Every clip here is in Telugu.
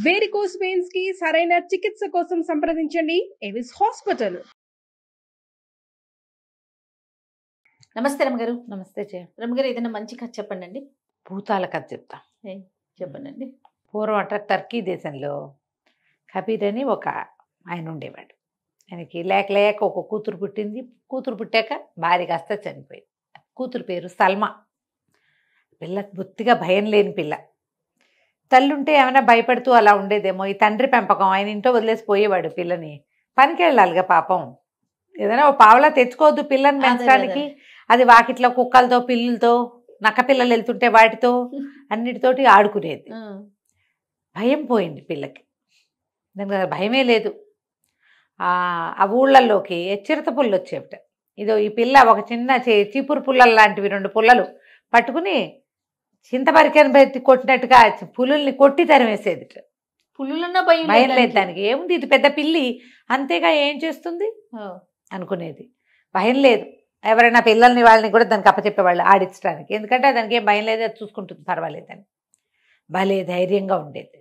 వేరికోస్ వెయిన్స్ కి సరైన చికిత్స కోసం సంప్రదించండి ఎవిస్ హాస్పిటల్. నమస్తే రమగారు. నమస్తే జయ. రమగారు, ఏదైనా మంచి కథ చెప్పండి అండి. భూతాల కథ చెప్తా. చెప్పండి అండి. పూర్వం అట టర్కీ దేశంలో కబీర్ అని ఒక ఆయన ఉండేవాడు. ఆయనకి లేక లేక ఒక కూతురు పుట్టింది. కూతురు పుట్టాక భార్య కాస్త చనిపోయింది. కూతురు పేరు సల్మా. పిల్ల బొత్తిగా భయం లేని పిల్ల. తల్లుంటే ఏమైనా భయపడుతూ అలా ఉండేదేమో. ఈ తండ్రి పెంపకం, ఆయన ఇంట్లో వదిలేసి పోయేవాడు పిల్లని. పనికి వెళ్ళాలిగా పాపం. ఏదైనా ఓ పావలా తెచ్చుకోవద్దు పిల్లని పెంచడానికి. అది వాకిట్లో కుక్కలతో, పిల్లులతో, నక్క పిల్లలు వెళ్తుంటే వాటితో అన్నిటితోటి ఆడుకునేది. భయం పోయింది పిల్లకి. దానికి భయమే లేదు. ఆ ఊళ్ళల్లోకి చిరుత పుల్లు వచ్చేవిట. ఇదో ఈ పిల్ల ఒక చిన్న చీపురు పుల్లలు లాంటివి 2 పుల్లలు పట్టుకుని చింతపరికని పెట్టి కొట్టినట్టుగా పులుల్ని కొట్టి తరిమేసేది. పులులన్నా భయం లేదు దానికి. ఏముంది, ఇది పెద్ద పిల్లి అంతేగా, ఏం చేస్తుంది అనుకునేది. భయం లేదు. ఎవరైనా పిల్లల్ని వాళ్ళని కూడా దానికి అప్పచెప్పేవాళ్ళు ఆడించడానికి. ఎందుకంటే దానికి ఏం భయం లేదు, అది చూసుకుంటుంది, పర్వాలేదని. భలే ధైర్యంగా ఉండేది.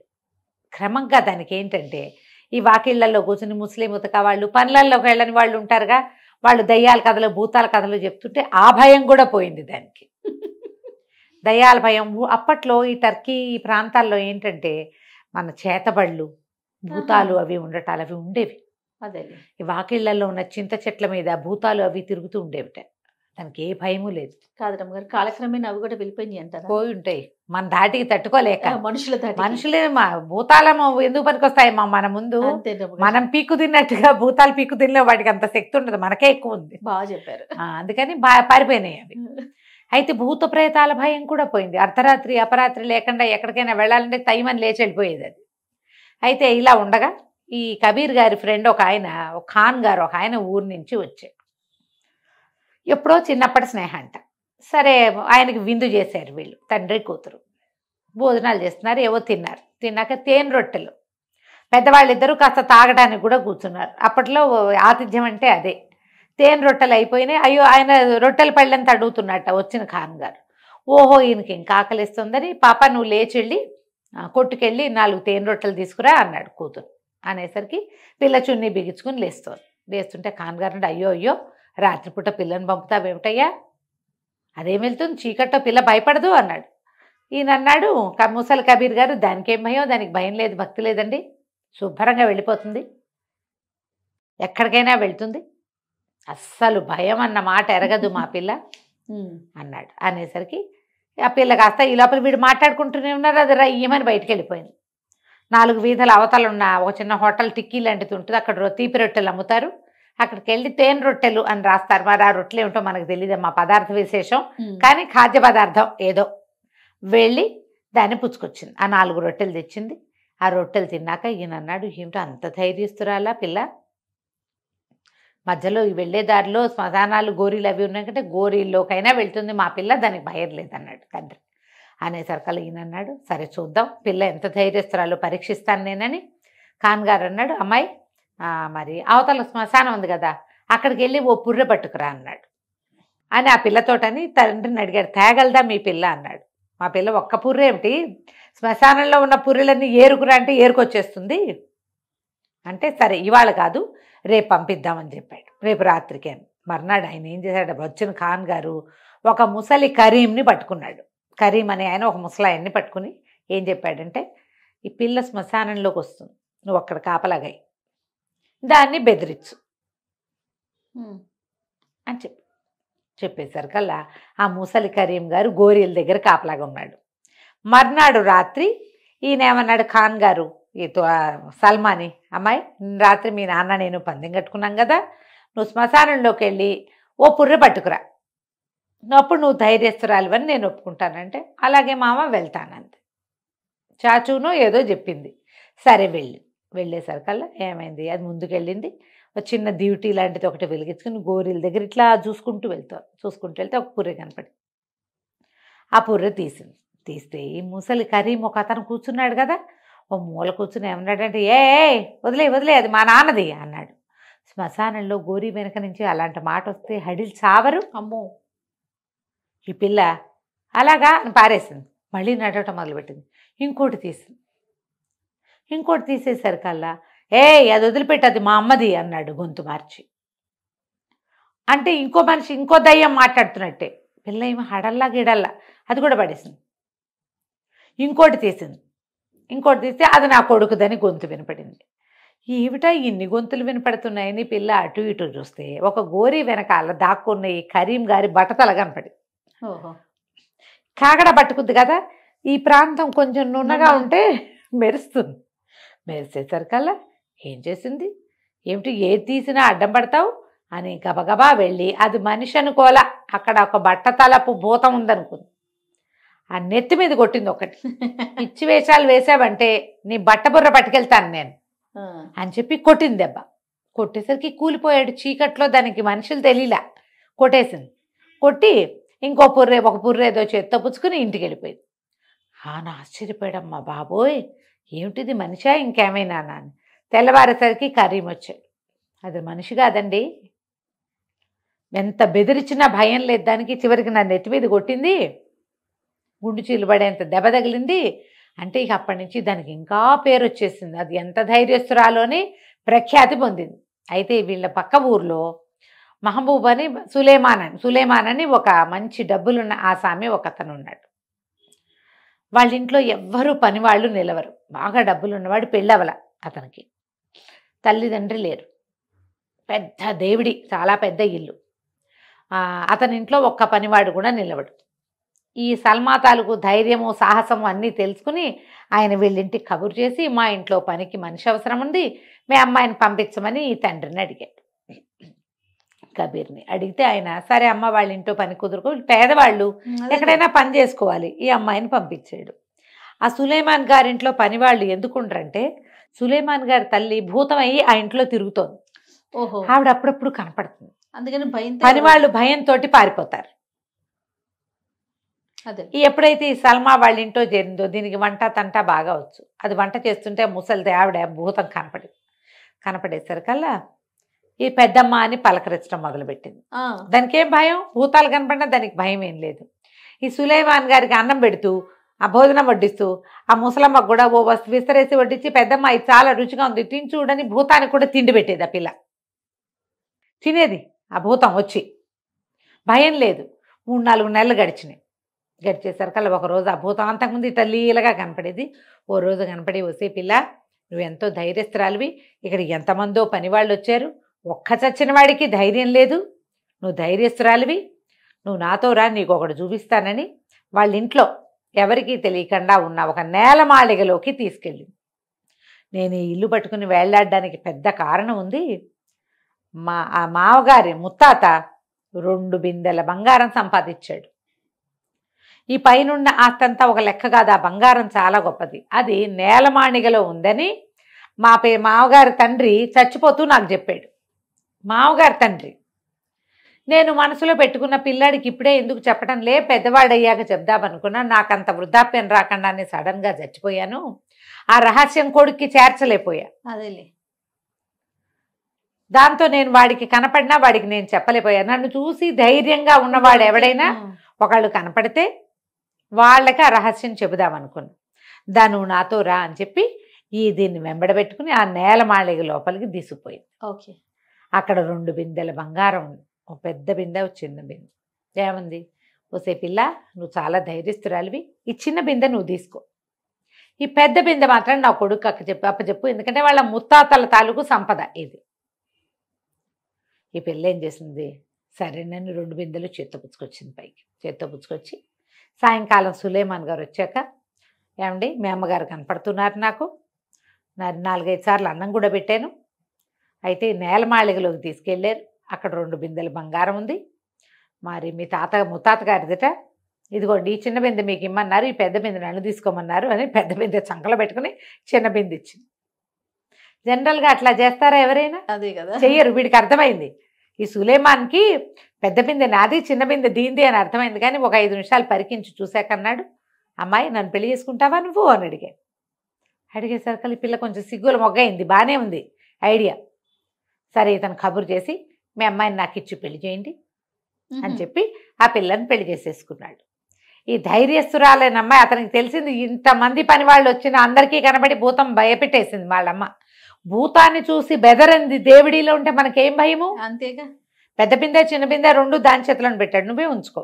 క్రమంగా దానికి ఏంటంటే ఈ వాకిళ్లలో కూర్చుని ముస్లిం ఉతక వాళ్ళు, పనులలోకి వెళ్ళని వాళ్ళు ఉంటారుగా, వాళ్ళు దయ్యాల కథలు, భూతాల కథలు చెప్తుంటే ఆ భయం కూడా పోయింది దానికి. దయ్యాల భయం. అప్పట్లో ఈ టర్కీ ప్రాంతాల్లో ఏంటంటే మన చేతబళ్ళు, భూతాలు అవి ఉండటాలు అవి ఉండేవి. అదే ఈ వాకిళ్లలో ఉన్న చింత చెట్ల మీద భూతాలు అవి తిరుగుతూ ఉండేవిట. దానికి ఏ భయము లేదు. కాదు రమ్మగారు, కాలక్రమేణా అవి కూడా వెళ్ళిపోయినాయి అంటారా? పోయి ఉంటాయి, మన దాటికి తట్టుకోలేక. మనుషులే భూతాలము ఎందుకు పనికొస్తాయమ్మా మన ముందు? మనం పీక్కు తిన్నట్టుగా భూతాలు పీక్కు తినలే, వాటికి అంత శక్తి ఉండదు, మనకే ఎక్కువ ఉంది. బాగా చెప్పారు. అందుకని పారిపోయినాయి అవి. అయితే భూత ప్రేతాల భయం కూడా పోయింది. అర్ధరాత్రి అపరాత్రి లేకుండా ఎక్కడికైనా వెళ్ళాలంటే తైమని లేచి వెళ్ళిపోయేది అది. అయితే ఇలా ఉండగా ఈ కబీర్ గారి ఫ్రెండ్ ఒక ఆయన, ఒక ఖాన్ గారు ఒక ఆయన ఊరు నుంచి వచ్చాడు. ఎప్పుడో చిన్నప్పటి స్నేహం అంట. సరే, ఆయనకి విందు చేశారు వీళ్ళు, తండ్రి కూతురు. భోజనాలు చేస్తున్నారు, ఏవో తిన్నారు. తిన్నాక తేనె రొట్టెలు. పెద్దవాళ్ళిద్దరూ కాస్త తాగడానికి కూడా కూర్చున్నారు. అప్పట్లో ఆతిథ్యం అంటే అదే. తేనె రొట్టెలు అయిపోయినాయి. అయ్యో, ఆయన రొట్టెల పళ్ళంతా అడుగుతున్నట్ట వచ్చిన ఖాన్ గారు. ఓహో, ఈయనకి ఇంకా ఆకలిస్తుందని, పాప నువ్వు లేచి వెళ్ళి కొట్టుకెళ్ళి 4 తేనె రొట్టెలు తీసుకురా అన్నాడు కూతురు. అనేసరికి పిల్ల చున్నీ బిగించుకుని లేస్తుంటే ఖాన్ గారు అంటే, అయ్యో అయ్యో, రాత్రిపూట పిల్లని పంపుతావేమిటయ్యా, అదేం వెళ్తుంది, చీకట్లో పిల్ల భయపడదు అన్నాడు. ఈయన అన్నాడు, ముసలి కబీర్ గారు, దానికేం భయం, దానికి భయం లేదు, భక్తి లేదండి, శుభ్రంగా వెళ్ళిపోతుంది, ఎక్కడికైనా వెళ్తుంది, అస్సలు భయం అన్న మాట ఎరగదు మా పిల్ల అన్నాడు. అనేసరికి ఆ పిల్ల కాస్త ఈ లోపల వీడు మాట్లాడుకుంటూనే ఉన్నారు, అది రయ్యమని బయటికి వెళ్ళిపోయింది. 4 వీధుల అవతల ఉన్న ఒక చిన్న హోటల్ టిక్కీ లాంటిది ఉంటుంది, అక్కడ తీపి రొట్టెలు అమ్ముతారు. అక్కడికి వెళ్ళి తేనె రొట్టెలు అని రాస్తారు. మరి ఆ రొట్టెలు ఏమిటో మనకు తెలియదు, మా పదార్థ విశేషం, కానీ ఖాద్య పదార్థం ఏదో. వెళ్ళి దాన్ని పుచ్చుకొచ్చింది. ఆ 4 రొట్టెలు తెచ్చింది. ఆ రొట్టెలు తిన్నాక ఈయన అన్నాడు, ఏమిటో అంత ధైర్యస్తురాలా పిల్ల, మధ్యలో వెళ్ళే దారిలో శ్మశానాలు, గోరీలు అవి ఉన్నాయి కంటే గోరీల్లోకైనా వెళ్తుంది మా పిల్ల, దానికి భయం లేదన్నాడు తండ్రి. అనేసరికల్లా ఈయన అన్నాడు, సరే చూద్దాం పిల్ల ఎంత ధైర్యస్తురాలో పరీక్షిస్తాను నేనని. ఖాన్ గారు అన్నాడు, అమ్మాయి మరి అవతల శ్మశానం ఉంది కదా, అక్కడికి వెళ్ళి ఓ పుర్రె పట్టుకురా అన్నాడు. అని ఆ పిల్లతోటని తండ్రిని అడిగాడు, తేగలదా మీ పిల్ల అన్నాడు. మా పిల్ల ఒక్క పుర్రె ఏమిటి, శ్మశానంలో ఉన్న పుర్రెలన్నీ ఏరుకురా అంటే ఏరుకొచ్చేస్తుంది అంటే, సరే ఇవాళ కాదు రేపు పంపిద్దామని చెప్పాడు. రేపు రాత్రికి అని. మర్నాడు ఆయన ఏం చేశాడు, వచ్చిన ఖాన్ గారు ఒక ముసలి కరీంని పట్టుకున్నాడు. కరీం అనే ఆయన ఒక ముసలాయన్ని పట్టుకుని ఏం చెప్పాడంటే, ఈ పిల్ల శ్మశానంలోకి వస్తుంది, నువ్వు అక్కడ కాపలాగాయి, దాన్ని బెదిరించు అని చెప్పేసరికల్లా ఆ ముసలి కరీం గారు గోరీల దగ్గర కాపలాగా ఉన్నాడు. మర్నాడు రాత్రి ఈయన ఏమన్నాడు, ఖాన్ గారు సల్మాని, అమ్మాయి రాత్రి మీ నాన్న నేను పందెం కట్టుకున్నాం కదా, నువ్వు శ్మశానంలోకి వెళ్ళి ఓ పుర్రె పట్టుకురా, అప్పుడు నువ్వు ధైర్యస్తురాలివని నేను ఒప్పుకుంటానంటే, అలాగే మామ వెళ్తానంతే. చాచునో ఏదో చెప్పింది. సరే వెళ్ళేసరికల్లా ఏమైంది, అది ముందుకెళ్ళింది. ఒక చిన్న డ్యూటీ లాంటిది ఒకటి వెలిగించుకుని గోరీల దగ్గర ఇట్లా చూసుకుంటూ వెళ్తే ఒక పుర్రె కనపడి ఆ పుర్రె తీస్తే ఈ ముసలి కరీం ఒక అతను కూర్చున్నాడు కదా, ఓ మూల కూర్చుని ఏమన్నాడంటే, ఏ వదిలే అది మా నాన్నది అన్నాడు. శ్మశానంలో గోరీ వెనక నుంచి అలాంటి మాట వస్తే హడిల్ చావరు. అమ్మో, ఈ పిల్ల అలాగా పారేసింది. మళ్ళీ నడవటం మొదలుపెట్టింది. ఇంకోటి తీసింది. ఇంకోటి తీసేసరికల్లా అది వదిలిపెట్టి అది మా అమ్మది అన్నాడు గొంతు మార్చి. అంటే ఇంకో మనిషి ఇంకో దయ్యం మాట్లాడుతున్నట్టే. పిల్ల ఏమో హడల్లా గిడల్లా అది కూడా పడేసింది. ఇంకోటి తీస్తే అది నా కొడుకుదని గొంతు వినపడింది. ఏమిటా ఇన్ని గొంతులు వినపడుతున్నాయని పిల్ల అటు ఇటు చూస్తే ఒక గోరి వెనకాల దాక్కున్న ఈ కరీం గారి బట్టతల కనపడింది. ఓహో, కాగడ పట్టుకుంది కదా, ఈ ప్రాంతం కొంచెం నున్నగా ఉంటే మెరుస్తుంది. మెరిసేసరికల్లా ఏం చేసింది, ఏమిటి ఏది తీసినా అడ్డం పడతావు అని గబగబా వెళ్ళి అది మనిషి అనుకోలా, అక్కడ ఒక బట్టతలపు భూతం ఉందనుకుంది. ఆ నెత్తి మీద కొట్టింది ఒకటి. పిచ్చి వేషాలు వేసావంటే నీ బట్టబుర్ర పట్టుకెళ్తాను నేను అని చెప్పి కొట్టింది దెబ్బ. కొట్టేసరికి కూలిపోయాడు చీకట్లో. దానికి మనుషులు తెలియలా, కొట్టేసింది. కొట్టి ఒక పుర్రె ఏదో చేత్తో పుచ్చుకుని ఇంటికి వెళ్ళిపోయింది. నా ఆశ్చర్యపోయాడమ్మా, బాబోయ్ ఏమిటిది మనిషా ఇంకేమైనా అని. తెల్లవారేసరికి కరీం వచ్చాడు. అది మనిషి కాదండి, ఎంత బెదిరించినా భయం లేదు దానికి. చివరికి నా నెత్తి మీద కొట్టింది, గుండు చీలు పడేంత దెబ్బ తగిలింది. అంటే ఇక అప్పటి నుంచి దానికి ఇంకా పేరు వచ్చేసింది. అది ఎంత ధైర్యస్తురాలో అని ప్రఖ్యాతి పొందింది. అయితే వీళ్ళ పక్క ఊర్లో మహబూబ్ అని సులేమాన్ అని ఒక మంచి డబ్బులున్న ఆసామి ఒక అతను ఉన్నాడు. వాళ్ళ ఇంట్లో ఎవ్వరూ పని వాళ్ళు నిలవరు. బాగా డబ్బులున్నవాడు, పెళ్ళవల అతనికి. తల్లిదండ్రి లేరు. పెద్ద దేవుడి, చాలా పెద్ద ఇల్లు. అతని ఇంట్లో ఒక్క పనివాడు కూడా నిలవడు. ఈ సల్మా తాలూకు ధైర్యము సాహసము అన్నీ తెలుసుకుని ఆయన వీళ్ళింటికి కబురు చేసి, మా ఇంట్లో పనికి మనిషి అవసరం ఉంది, మీ అమ్మాయిని పంపించమని ఈ తండ్రిని అడిగాడు. కబీర్ని అడిగితే ఆయన సరే అమ్మ వాళ్ళ ఇంట్లో పని కుదురుకో, పేదవాళ్ళు ఎక్కడైనా పని చేసుకోవాలి, ఈ అమ్మాయిని పంపించాడు. ఆ సులేమాన్ గారింట్లో పనివాళ్ళు ఎందుకుంటారంటే, సులేమాన్ గారి తల్లి భూతం అయ్యి ఆ ఇంట్లో తిరుగుతోంది. ఓహో, ఆవిడ అప్పుడప్పుడు కనపడుతుంది. అందుకని పనివాళ్ళు భయంతో పారిపోతారు. ఎప్పుడైతే ఈ సల్మా వాళ్ళ ఇంట్లో చేరిందో దీనికి వంట తంట బాగా వచ్చు. అది వంట చేస్తుంటే ముసలిది ఆవిడ భూతం కనపడేసరికల్లా ఈ పెద్దమ్మ అని పలకరించడం మొదలుపెట్టింది. దానికి ఏం భయం, భూతాలు కనపడినా దానికి భయం ఏం లేదు. ఈ సులేమాన్ గారికి అన్నం పెడుతూ ఆ భోజనం వడ్డిస్తూ ఆ ముసలమ్మకు కూడా ఓ వస్తు విస్తరేసి వడ్డించి, పెద్దమ్మ ఇది చాలా రుచిగా ఉంది తిని చూడని భూతానికి కూడా తిండి పెట్టేది. ఆ పిల్ల తినేది. ఆ భూతం వచ్చి భయం లేదు. 3-4 నెలలు గడిచేసరికల్లా ఒకరోజు ఆ భూతం అంతకుముందు తల్లిలాగా కనపడేది. ఓ రోజు కనపడి, వసే పిల్ల నువ్వెంతో ధైర్యస్తురాలివి, ఇక్కడ ఎంతమందో పనివాళ్ళు వచ్చారు, ఒక్క చచ్చిన వాడికి ధైర్యం లేదు, నువ్వు ధైర్యస్తురాలివి, నువ్వు నాతో రా, నీకు ఒకటి చూపిస్తానని వాళ్ళ ఇంట్లో ఎవరికీ తెలియకుండా ఉన్న ఒక నేలమాళిగలోకి తీసుకెళ్ళింది. నేను ఈ ఇల్లు పట్టుకుని వేళ్లాడడానికి పెద్ద కారణం ఉంది. ఆ మావగారి ముత్తాత 2 బిందెల బంగారం సంపాదించాడు. ఈ పైనున్న ఆస్తంతా ఒక లెక్క కాదు, ఆ బంగారం చాలా గొప్పది, అది నేలమాణిగలో ఉందని మావగారి తండ్రి చచ్చిపోతూ నాకు చెప్పాడు. మావగారి తండ్రి. నేను మనసులో పెట్టుకున్న పిల్లాడికి ఇప్పుడే ఎందుకు చెప్పడం లే, పెద్దవాడయ్యాక చెప్దామనుకున్నా, నాకంత వృద్ధాప్యం రాకుండానే సడన్గా చచ్చిపోయాను. ఆ రహస్యం కొడుక్కి చేర్చలేకపోయా. అదేలే, దాంతో నేను వాడికి కనపడినా వాడికి నేను చెప్పలేకపోయా. నన్ను చూసి ధైర్యంగా ఉన్నవాడు ఎవడైనా ఒకళ్ళు కనపడితే వాళ్ళకి ఆ రహస్యం చెబుదామనుకున్నా. నువ్వు నాతో రా అని చెప్పి దీన్ని వెంబడబెట్టుకుని ఆ నేలమాళిగ లోపలికి తీసుకుపోయింది. ఓకే, అక్కడ 2 బిందెల బంగారం ఉంది. ఒక పెద్ద బిందె, ఒక చిన్న బిందె. ఏముంది, ఓసే పిల్ల నువ్వు చాలా ధైర్యస్తురాలివి, ఈ చిన్న బిందె నువ్వు తీసుకో, ఈ పెద్ద బిందె మాత్రం నా కొడుకు అప్పచెప్పు, ఎందుకంటే వాళ్ళ ముత్తాతల తాలూకు సంపద ఇది. ఈ పిల్ల ఏం చేసింది, సరే నన్ను 2 బిందెలు చేత్తపుచ్చుకొచ్చింది. పైకి చేత్తపుచ్చుకొచ్చి సాయంకాలం సులేమాన్ గారు వచ్చాక, ఏమండి మీ అమ్మగారు కనపడుతున్నారు, నాకు 4-5 సార్లు అన్నం కూడా పెట్టాను, అయితే నేలమాళిగలోకి తీసుకెళ్ళారు, అక్కడ 2 బిందెల బంగారం ఉంది, మరి మీ ముత్తాత గారిదిట, ఇదిగోండి ఈ చిన్న బిందె మీకు ఇమ్మన్నారు, ఈ పెద్ద బిందె నన్ను తీసుకోమన్నారు అని పెద్ద బిందె చంకలో పెట్టుకుని చిన్న బిందె ఇచ్చింది. జనరల్గా అట్లా చేస్తారా ఎవరైనా? అదే కదా, చెయ్యరు. వీడికి అర్థమైంది, ఈ సులేమాన్కి పెద్ద బిందె నాది, చిన్న బిందె దీంది అని అర్థమైంది. కానీ ఒక 5 నిమిషాలు పరికించి చూశాకన్నాడు, అమ్మాయి నన్ను పెళ్లి చేసుకుంటావా నువ్వు అని అడిగేసరికి ఈ పిల్ల కొంచెం సిగ్గుల మొగ్గయింది. బాగానే ఉంది ఐడియా. సరే ఇతను కబురు చేసి మీ అమ్మాయిని నాకు ఇచ్చి పెళ్లి చేయండి అని చెప్పి ఆ పిల్లని పెళ్లి చేసేసుకున్నాడు. ఈ ధైర్యస్తురాలైన అమ్మాయి, అతనికి తెలిసింది ఇంతమంది పని వాళ్ళు వచ్చిన అందరికీ కనబడి భూతం భయపెట్టేసింది వాళ్ళమ్మ. భూతాన్ని చూసి బెదరంది దేవుడిలో ఉంటే మనకేం భయము? అంతేగా. పెద్ద బిందె చిన్న బిందె రెండు దాని చేతిలో పెట్టాడు, నువ్వే ఉంచుకో,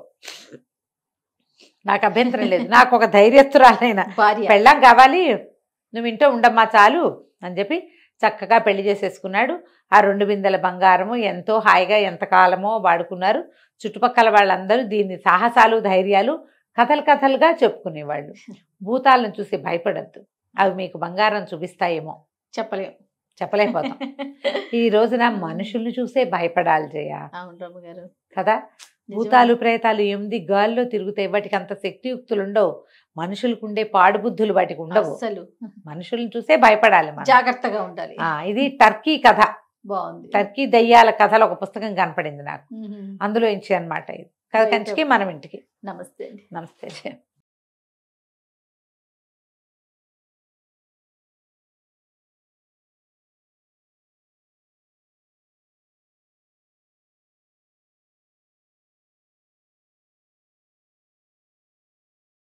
నాకు అభ్యంతరం లేదు. నాకు ఒక ధైర్యస్తురాలైన భార్య పెళ్ళాం కావాలి, నువ్వు ఇంట్లో ఉండమ్మా చాలు అని చెప్పి చక్కగా పెళ్లి చేసేసుకున్నాడు. ఆ 2 బిందెల బంగారము ఎంతో హాయిగా ఎంతకాలమో వాడుకున్నారు. చుట్టుపక్కల వాళ్ళందరూ దీన్ని సాహసాలు ధైర్యాలు కథలుగా చెప్పుకునేవాళ్ళు. భూతాలను చూసి భయపడద్దు, అవి మీకు బంగారం చూపిస్తాయేమో చెప్పలేకపోతాం. ఈ రోజున మనుషుల్ని చూసే భయపడాలి జయ. అవును రమ్మగారు కదా, భూతాలు ప్రేతాలు 8 గాల్లో తిరుగుతాయి, వాటికి అంత శక్తియుక్తులు ఉండవు. మనుషులకు ఉండే పాడుబుద్ధులు వాటికి ఉండవు. అసలు మనుషుల్ని చూసే భయపడాలి మనం. జాగ్రత్తగా ఉండాలి. ఇది టర్కీ కథ, బాగుంది. టర్కీ దయ్యాల కథలు ఒక పుస్తకం కనపడింది నాకు, అందులో ఇచ్చి అనమాట. ఇది కథ కంచికి మనం ఇంటికి. నమస్తే అండి. నమస్తే.